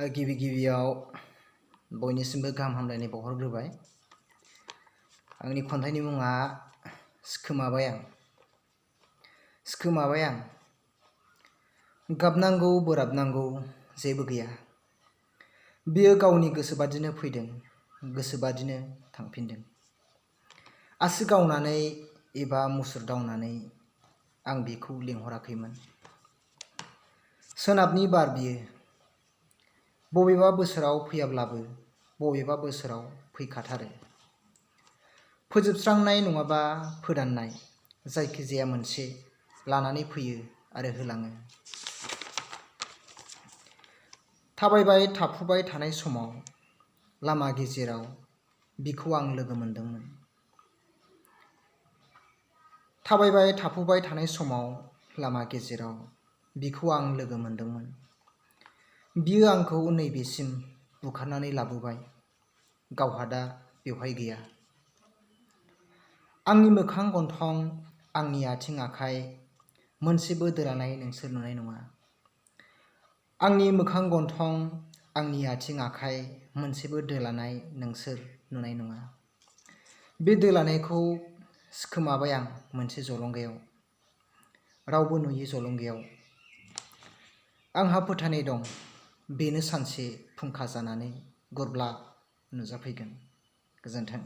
गिबि गिबियाव बयनिसिमबो गाहाम हामलायनाय बावहरग्रोबाय। आंनि खन्थाइनि मुङा सिखोमाबाय आं। सिखोमाबाय आं। गाबनांगौ बोराबनांगौ जेबो गैया। बियो गावनि गोसोबादिनो फैदों, गोसोबादिनो थांफिनदों। आसि गावनानै एबा मुसुर दावनानै आं बिखौ लिंहराखैमोन। सोनाबनि बार बियो। बबेबा बोसोराव फैयाब्लाबो बबेबा बोसोराव फैखाथारो। फोजोबस्रांनाय नङाबा फोदाननाय जायखिजाया मोनसे लानानै फैयो आरो होलाङो। थाबायबाय थाफुबाय थानाय समाव लामा गेजेराव बिखौ आं लोगो मोनदोंमोन। थाबायबाय थाफुबाय थानाय समाव लामा गेजेराव बिखौ आं लोगो मोनदोंमोन। बियो आंखौ नैबेसिम बुखारनानै लाबोबाय। गावहा दा बेवहाय गैया। आंनि मोखां गन्थं, आंनि आथिं आखाइ मोनसेबो दोलानाय नोंसोर नुनाय नङा। आंनि मोखां गन्थं, आंनि आथिं आखाइ मोनसेबो दोलानाय नोंसोर नुनाय नङा। बे दोलानायखौ सिखोमाबाय आं मोनसे जलंगायाव, रावबो नुयै जलंगायाव। आंहा फोथायनाय दं बेनो सानसे फुंखा जानानै गुरब्ला नुजाफैगोन। गोजोन्थों।